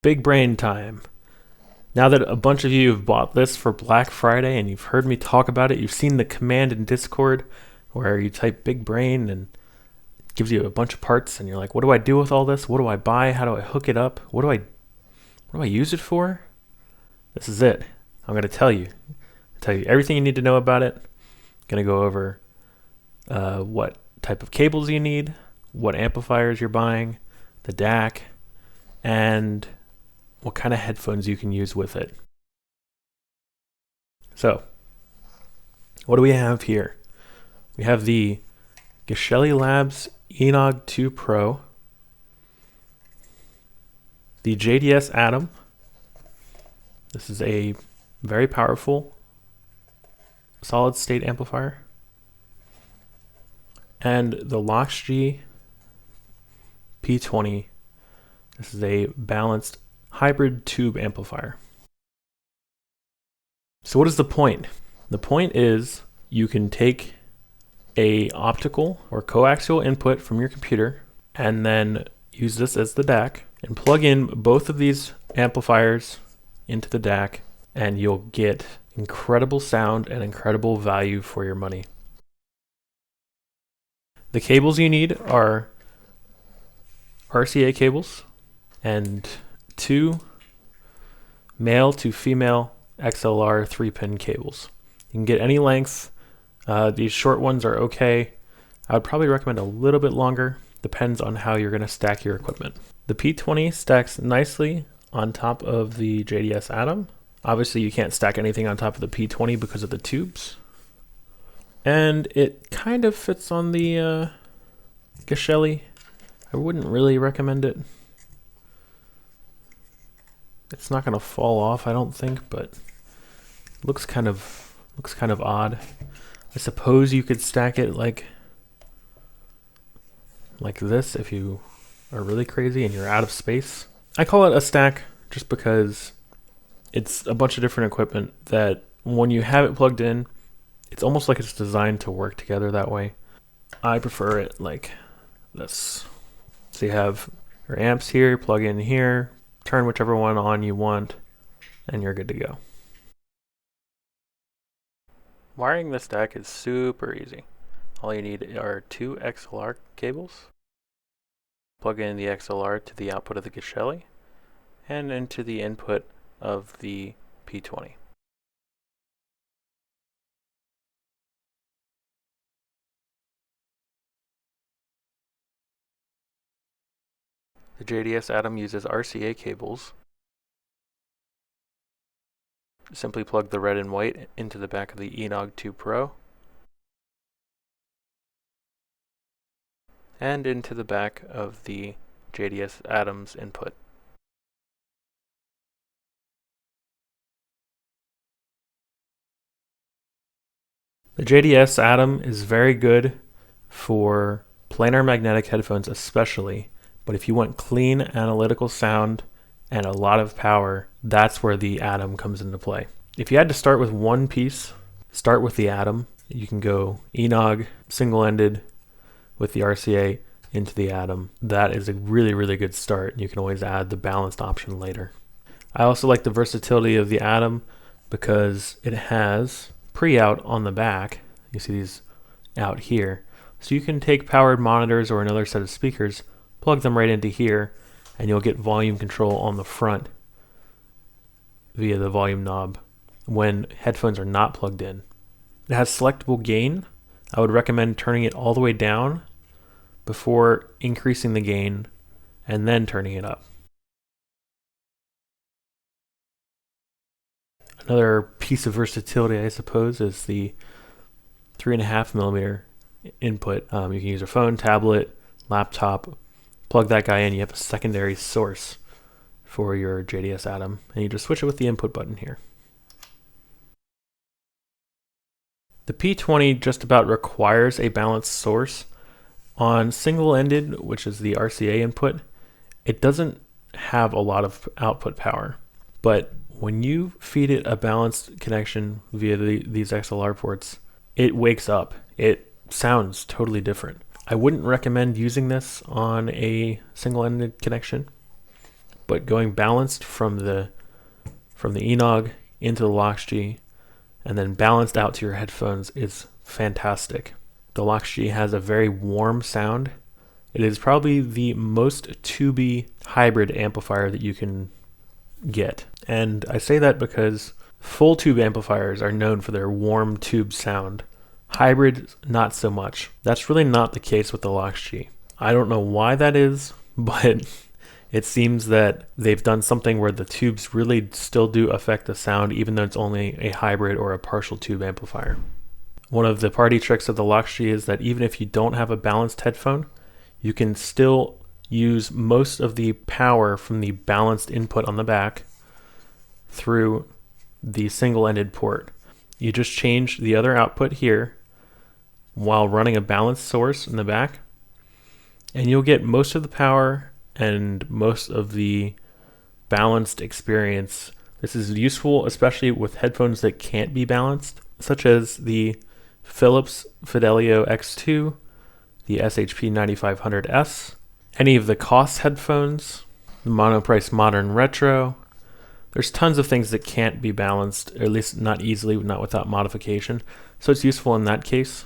Big brain time. Now that a bunch of you have bought this for Black Friday and you've heard me talk about it, you've seen the command in Discord where you type big brain and it gives you a bunch of parts and you're like, what do I do with all this? What do I buy? How do I hook it up? What do I use it for? This is it. I'm going to tell you everything you need to know about it. I'm going to go over what type of cables you need, what amplifiers you're buying, the DAC, and what kind of headphones you can use with it. So, what do we have here? We have the Geshelli Labs Enog 2 Pro, the JDS Atom. This is a very powerful solid state amplifier, and the Loxg P20. This is a balanced hybrid tube amplifier. So what is the point? The point is you can take a optical or coaxial input from your computer and then use this as the DAC and plug in both of these amplifiers into the DAC, and you'll get incredible sound and incredible value for your money. The cables you need are RCA cables and 2 male to female XLR 3-pin cables. You can get any length. These short ones are okay. I would probably recommend a little bit longer. Depends on how you're going to stack your equipment. The P20 stacks nicely on top of the JDS Atom. Obviously you can't stack anything on top of the P20 because of the tubes. And it kind of fits on the Geshelli. I wouldn't really recommend it. It's not gonna fall off, I don't think, but looks kind of odd. I suppose you could stack it like this if you are really crazy and you're out of space. I call it a stack just because it's a bunch of different equipment that when you have it plugged in, it's almost like it's designed to work together that way. I prefer it like this. So you have your amps here, plug in here, turn whichever one on you want, and you're good to go. Wiring this DAC is super easy. All you need are 2 XLR cables. Plug in the XLR to the output of the Geshelli and into the input of the P20. The JDS Atom uses RCA cables. Simply plug the red and white into the back of the Enog 2 Pro and into the back of the JDS Atom's input. The JDS Atom is very good for planar magnetic headphones especially, but if you want clean analytical sound and a lot of power, that's where the Atom comes into play. If you had to start with one piece, start with the Atom. You can go Enog single-ended with the RCA into the Atom. That is a really, really good start. You can always add the balanced option later. I also like the versatility of the Atom because it has pre-out on the back. You see these out here. So you can take powered monitors or another set of speakers, plug them right into here, and you'll get volume control on the front via the volume knob when headphones are not plugged in. It has selectable gain. I would recommend turning it all the way down before increasing the gain and then turning it up. Another piece of versatility, I suppose, is the 3.5mm input. You can use a phone, tablet, laptop, plug that guy in. You have a secondary source for your JDS Atom, and you just switch it with the input button here. The P20 just about requires a balanced source. On single-ended, which is the RCA input, it doesn't have a lot of output power, but when you feed it a balanced connection via these XLR ports, it wakes up. It sounds totally different. I wouldn't recommend using this on a single-ended connection, but going balanced from the enog into the Loxg and then balanced out to your headphones is fantastic. The Loxg has a very warm sound. It is probably the most tubey hybrid amplifier that you can get. And I say that because full tube amplifiers are known for their warm tube sound. Hybrid, not so much. That's really not the case with the Loxg. I don't know why that is, but it seems that they've done something where the tubes really still do affect the sound, even though it's only a hybrid or a partial tube amplifier. One of the party tricks of the Loxg is that even if you don't have a balanced headphone, you can still use most of the power from the balanced input on the back through the single-ended port. You just change the other output here while running a balanced source in the back, and you'll get most of the power and most of the balanced experience. This is useful especially with headphones that can't be balanced, such as the Philips Fidelio X2, the SHP 9500S, any of the Koss headphones, the Monoprice Modern Retro. There's tons of things that can't be balanced, or at least not easily, not without modification. So it's useful in that case.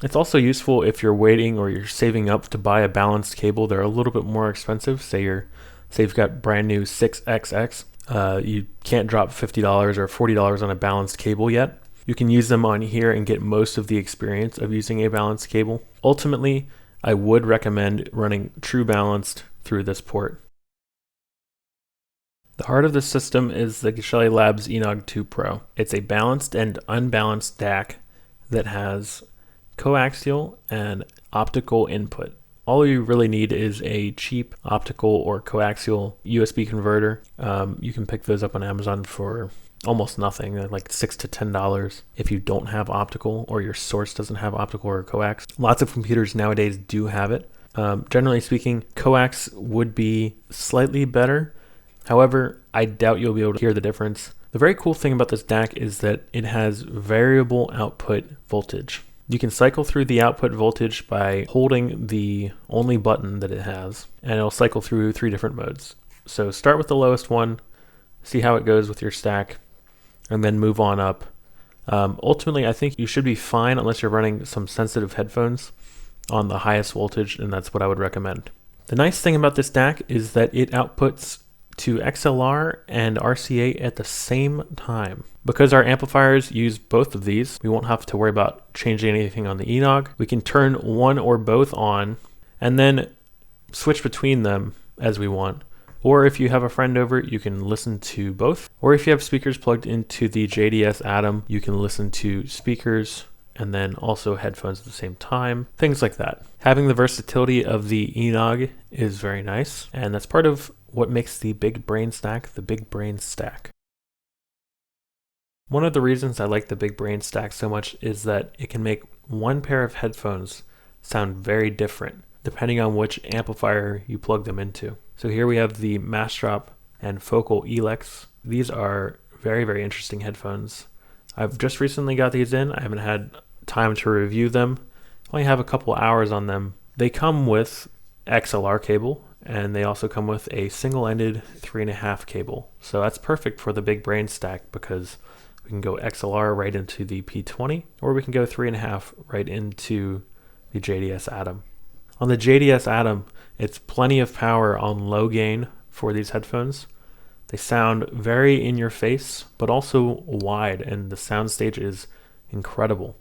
It's also useful if you're waiting or you're saving up to buy a balanced cable. They're a little bit more expensive. Say you've got brand new 6XX. You can't drop $50 or $40 on a balanced cable yet. You can use them on here and get most of the experience of using a balanced cable. Ultimately, I would recommend running true balanced through this port. The heart of the system is the Geshelli Labs Enog 2 Pro. It's a balanced and unbalanced DAC that has coaxial and optical input. All you really need is a cheap optical or coaxial USB converter. You can pick those up on Amazon for almost nothing, like $6 to $10 if you don't have optical or your source doesn't have optical or coax. Lots of computers nowadays do have it. Generally speaking, coax would be slightly better. However, I doubt you'll be able to hear the difference. The very cool thing about this DAC is that it has variable output voltage. You can cycle through the output voltage by holding the only button that it has, and it'll cycle through 3 different modes. So start with the lowest one, see how it goes with your stack, and then move on up. Ultimately, I think you should be fine unless you're running some sensitive headphones on the highest voltage, and that's what I would recommend. The nice thing about this DAC is that it outputs to XLR and RCA at the same time. Because our amplifiers use both of these, we won't have to worry about changing anything on the enog. We can turn one or both on and then switch between them as we want. Or if you have a friend over, you can listen to both. Or if you have speakers plugged into the JDS Atom, you can listen to speakers and then also headphones at the same time, things like that. Having the versatility of the enog is very nice, and that's part of what makes the Big Brain Stack the Big Brain Stack. One of the reasons I like the Big Brain Stack so much is that it can make one pair of headphones sound very different depending on which amplifier you plug them into. So here we have the Mastrop and Focal Elex. These are very, very interesting headphones. I've just recently got these in. I haven't had time to review them. I only have a couple hours on them. They come with XLR cable, and they also come with a single-ended 3.5 cable. So that's perfect for the Big Brain Stack because we can go XLR right into the P20, or we can go 3.5 right into the JDS Atom. On the JDS Atom, it's plenty of power on low gain for these headphones. They sound very in your face, but also wide, and the soundstage is incredible.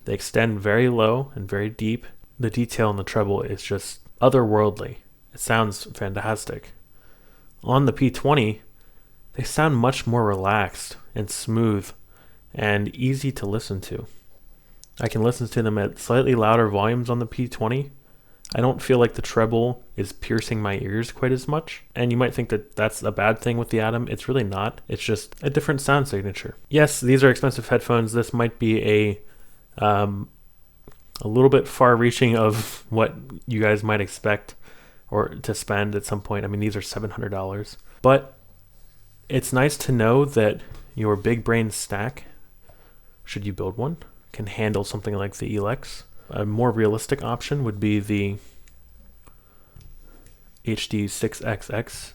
They extend very low and very deep. The detail in the treble is just otherworldly. It sounds fantastic. On the P20, they sound much more relaxed and smooth and easy to listen to. I can listen to them at slightly louder volumes on the P20. I don't feel like the treble is piercing my ears quite as much. And you might think that that's a bad thing with the Atom. It's really not. It's just a different sound signature. Yes, these are expensive headphones. This might be a little bit far-reaching of what you guys might expect or to spend at some point. I mean, these are $700. But it's nice to know that your Big Brain Stack, should you build one, can handle something like the Elex. A more realistic option would be the HD6XX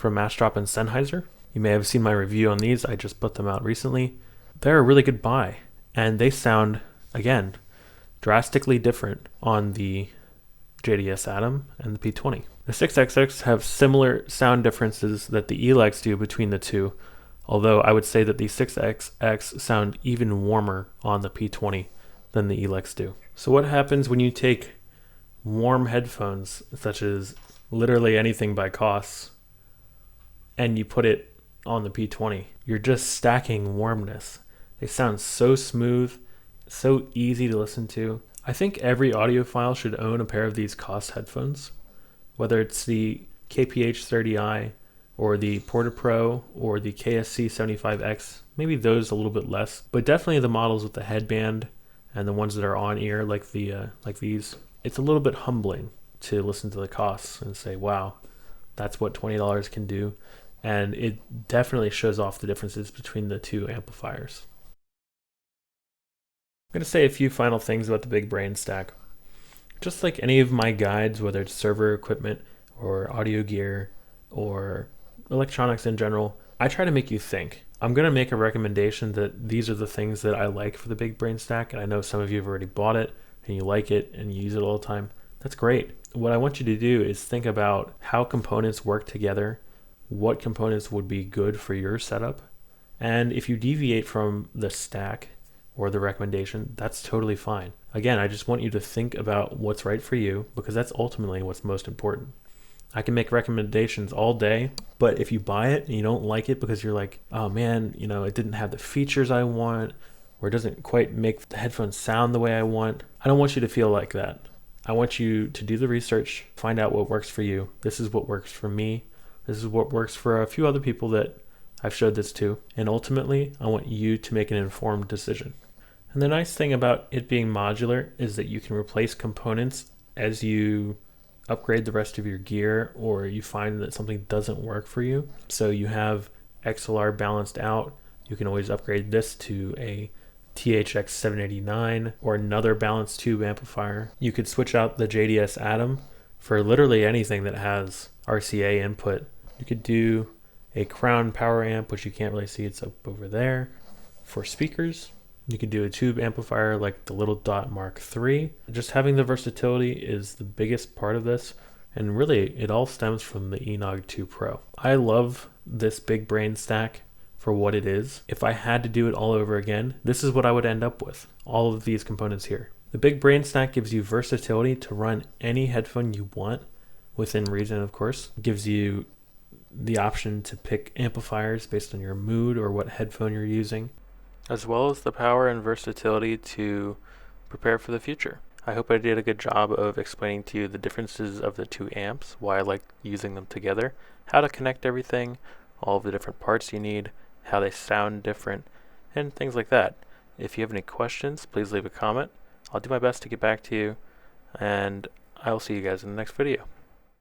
from Mastrop and Sennheiser. You may have seen my review on these. I just put them out recently. They're a really good buy, and they sound, again, drastically different on the JDS Atom and the P20. The 6XX have similar sound differences that the ELEX do between the two, although I would say that the 6XX sound even warmer on the P20 than the ELEX do. So what happens when you take warm headphones, such as literally anything by Koss, and you put it on the P20? You're just stacking warmness. They sound so smooth, so easy to listen to. I think every audiophile should own a pair of these Koss headphones, whether it's the KPH30i or the Porta Pro or the KSC75X, maybe those a little bit less, but definitely the models with the headband and the ones that are on ear like these. It's a little bit humbling to listen to the Koss and say, wow, that's what $20 can do. And it definitely shows off the differences between the two amplifiers. I'm going to say a few final things about the Big Brain Stack. Just like any of my guides, whether it's server equipment or audio gear or electronics in general, I try to make you think. I'm going to make a recommendation that these are the things that I like for the Big Brain Stack, and I know some of you have already bought it and you like it and you use it all the time. That's great. What I want you to do is think about how components work together, what components would be good for your setup, and if you deviate from the stack or the recommendation, that's totally fine. Again, I just want you to think about what's right for you, because that's ultimately what's most important. I can make recommendations all day, but if you buy it and you don't like it because you're like, oh man, it didn't have the features I want, or it doesn't quite make the headphones sound the way I want, I don't want you to feel like that. I want you to do the research, find out what works for you. This is what works for me. This is what works for a few other people that I've showed this to. And ultimately, I want you to make an informed decision. And the nice thing about it being modular is that you can replace components as you upgrade the rest of your gear, or you find that something doesn't work for you. So you have XLR balanced out. You can always upgrade this to a THX 789 or another balanced tube amplifier. You could switch out the JDS Atom for literally anything that has RCA input. You could do a Crown power amp, which you can't really see, it's up over there. For speakers, you could do a tube amplifier like the Little Dot Mark III. Just having the versatility is the biggest part of this, and really it all stems from the Enog 2 Pro. I love this Big Brain Stack for what it is. If I had to do it all over again, this is what I would end up with, all of these components here. The Big Brain Stack gives you versatility to run any headphone you want, within reason of course. It gives you the option to pick amplifiers based on your mood or what headphone you're using, as well as the power and versatility to prepare for the future. I hope I did a good job of explaining to you the differences of the two amps, why I like using them together, how to connect everything, all of the different parts you need, how they sound different, and things like that. If you have any questions, please leave a comment. I'll do my best to get back to you, and I'll see you guys in the next video.